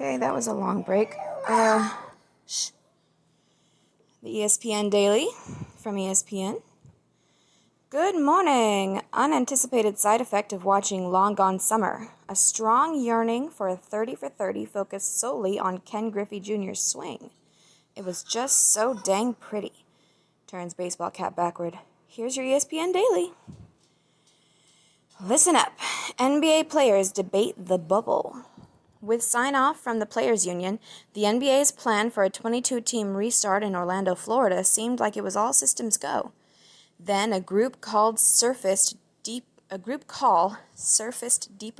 Okay, that was a long break. The ESPN Daily from ESPN. Good morning! Unanticipated side effect of watching Long Gone Summer. A strong yearning for a 30 for 30 focused solely on Ken Griffey Jr.'s swing. It was just so dang pretty. Turns baseball cap backward. Here's your ESPN Daily. Listen up. NBA players debate the bubble. With sign-off from the Players Union, the NBA's plan for a 22-team restart in Orlando, Florida seemed like it was all systems go. Then a group call surfaced deeper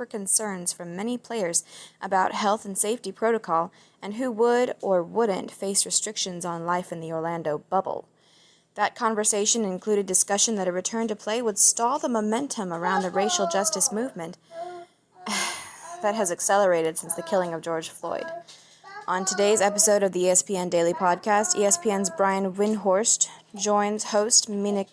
concerns from many players about health and safety protocol and who would or wouldn't face restrictions on life in the Orlando bubble. That conversation included discussion that a return to play would stall the momentum around the racial justice movement that has accelerated since the killing of George Floyd. On today's episode of the ESPN Daily Podcast, ESPN's Brian Windhorst joins host Mina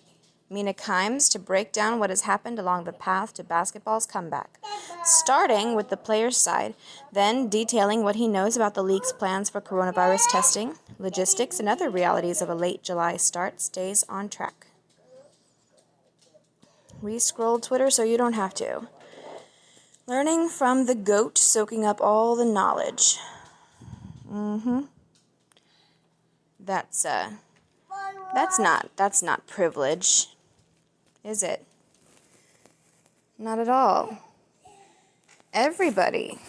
Kimes to break down what has happened along the path to basketball's comeback, starting with the players' side, then detailing what he knows about the league's plans for coronavirus testing, logistics, and other realities of a late July start. Stays on track. We scrolled Twitter so you don't have to. Learning from the GOAT, soaking up all the knowledge. That's not privilege, is it? Not at all. Everybody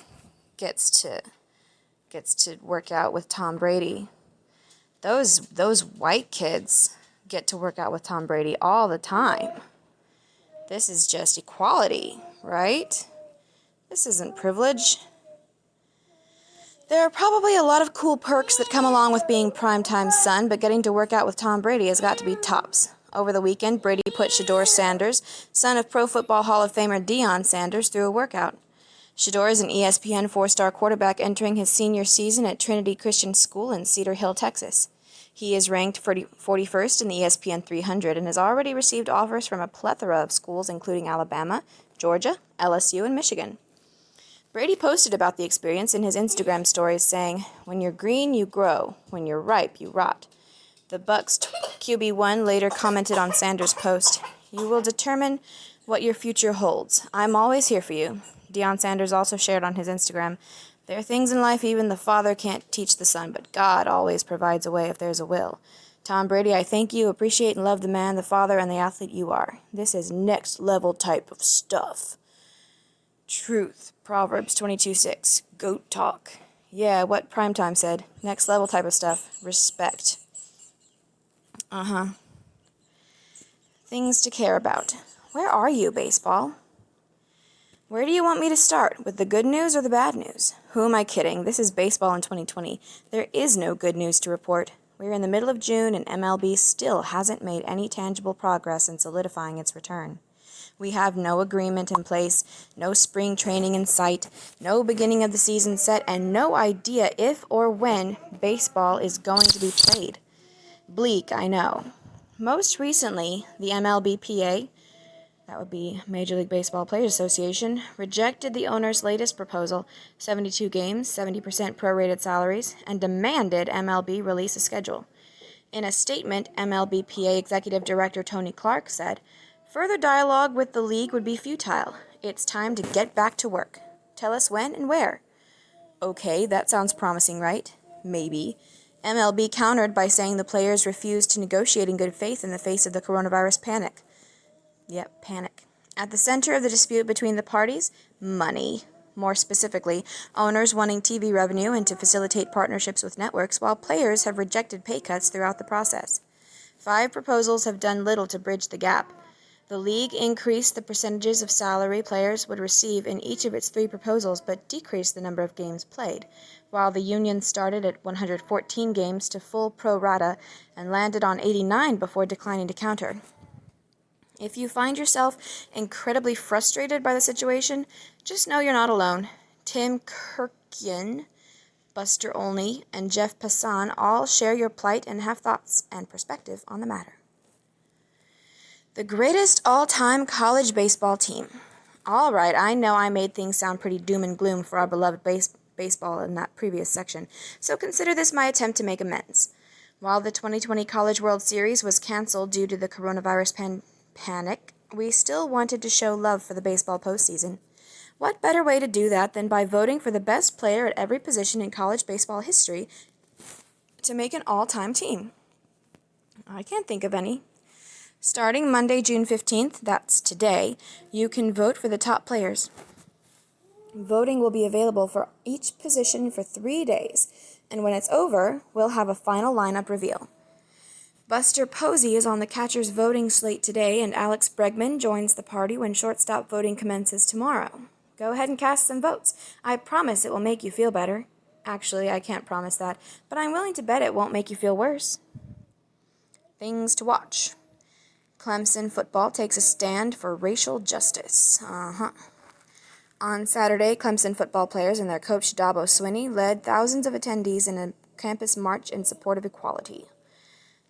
gets to work out with Tom Brady. Those white kids get to work out with Tom Brady all the time. This is just equality, right? This isn't privilege. There are probably a lot of cool perks that come along with being primetime son, but getting to work out with Tom Brady has got to be tops. Over the weekend, Brady put Shedeur Sanders, son of Pro Football Hall of Famer Deion Sanders, through a workout. Shedeur is an ESPN four-star quarterback entering his senior season at Trinity Christian School in Cedar Hill, Texas. He is ranked 41st in the ESPN 300 and has already received offers from a plethora of schools including Alabama, Georgia, LSU, and Michigan. Brady posted about the experience in his Instagram stories, saying, "When you're green, you grow. When you're ripe, you rot." The Bucs QB1 later commented on Sanders' post, "You will determine what your future holds. I'm always here for you." Deion Sanders also shared on his Instagram, "There are things in life even the father can't teach the son, but God always provides a way if there's a will. Tom Brady, I thank you, appreciate and love the man, the father, and the athlete you are. This is next level type of stuff." Truth. Proverbs 22:6. Goat talk. Yeah, what Primetime said. Next level type of stuff. Respect. Things to care about. Where are you, baseball? Where do you want me to start? With the good news or the bad news? Who am I kidding? This is baseball in 2020. There is no good news to report. We're in the middle of June and MLB still hasn't made any tangible progress in solidifying its return. We have no agreement in place, no spring training in sight, no beginning of the season set, and no idea if or when baseball is going to be played. Bleak, I know. Most recently, the MLBPA, that would be Major League Baseball Players Association, rejected the owner's latest proposal, 72 games, 70% prorated salaries, and demanded MLB release a schedule. In a statement, MLBPA Executive Director Tony Clark said, "Further dialogue with the league would be futile. It's time to get back to work. Tell us when and where." Okay, that sounds promising, right? Maybe. MLB countered by saying the players refused to negotiate in good faith in the face of the coronavirus panic. Yep, panic. At the center of the dispute between the parties, money. More specifically, owners wanting TV revenue and to facilitate partnerships with networks, while players have rejected pay cuts throughout the process. 5 proposals have done little to bridge the gap. The league increased the percentages of salary players would receive in each of its 3 proposals, but decreased the number of games played, while the union started at 114 games to full pro rata and landed on 89 before declining to counter. If you find yourself incredibly frustrated by the situation, just know you're not alone. Tim Kirkian, Buster Olney, and Jeff Passan all share your plight and have thoughts and perspective on the matter. The greatest all-time college baseball team. All right, I know I made things sound pretty doom and gloom for our beloved baseball in that previous section, so consider this my attempt to make amends. While the 2020 College World Series was canceled due to the coronavirus panic, we still wanted to show love for the baseball postseason. What better way to do that than by voting for the best player at every position in college baseball history to make an all-time team? I can't think of any. Starting Monday, June 15th, that's today, you can vote for the top players. Voting will be available for each position for 3 days, and when it's over, we'll have a final lineup reveal. Buster Posey is on the catcher's voting slate today, and Alex Bregman joins the party when shortstop voting commences tomorrow. Go ahead and cast some votes. I promise it will make you feel better. Actually, I can't promise that, but I'm willing to bet it won't make you feel worse. Things to watch. Clemson football takes a stand for racial justice. On Saturday, Clemson football players and their coach Dabo Swinney led thousands of attendees in a campus march in support of equality.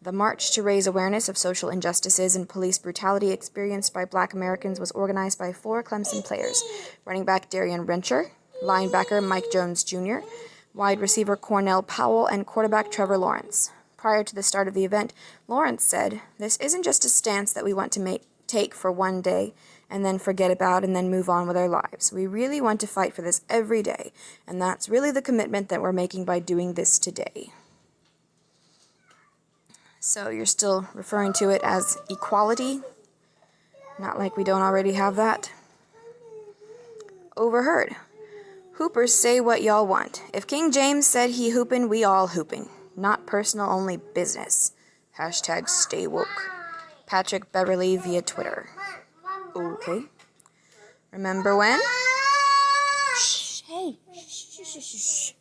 The march to raise awareness of social injustices and police brutality experienced by Black Americans was organized by 4 Clemson players: running back Darian Rencher, linebacker Mike Jones Jr., wide receiver Cornell Powell, and quarterback Trevor Lawrence. Prior to the start of the event, Lawrence said, "This isn't just a stance that we want to take for one day and then forget about and then move on with our lives. We really want to fight for this every day, and that's really the commitment that we're making by doing this today." So you're still referring to it as equality? Not like we don't already have that. Overheard. Hoopers say what y'all want. If King James said he hoopin', we all hooping. Not personal, only business. Hashtag stay woke. Patrick Beverly via Twitter. Okay. Remember when? Shh. Hey. Shh.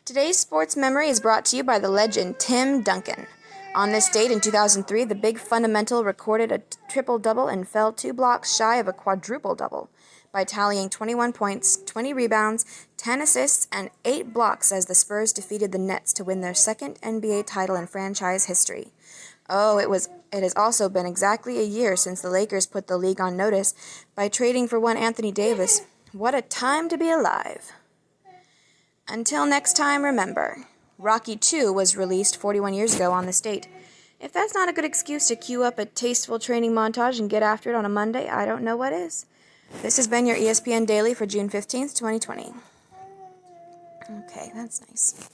Today's sports memory is brought to you by the legend Tim Duncan. On this date in 2003, the big fundamental recorded a triple-double and fell 2 blocks shy of a quadruple-double by tallying 21 points, 20 rebounds, 10 assists, and 8 blocks as the Spurs defeated the Nets to win their second NBA title in franchise history. Oh, it has also been exactly a year since the Lakers put the league on notice by trading for one Anthony Davis. What a time to be alive. Until next time, remember, Rocky II was released 41 years ago on this date. If that's not a good excuse to cue up a tasteful training montage and get after it on a Monday, I don't know what is. This has been your ESPN Daily for June 15th, 2020. Okay, that's nice.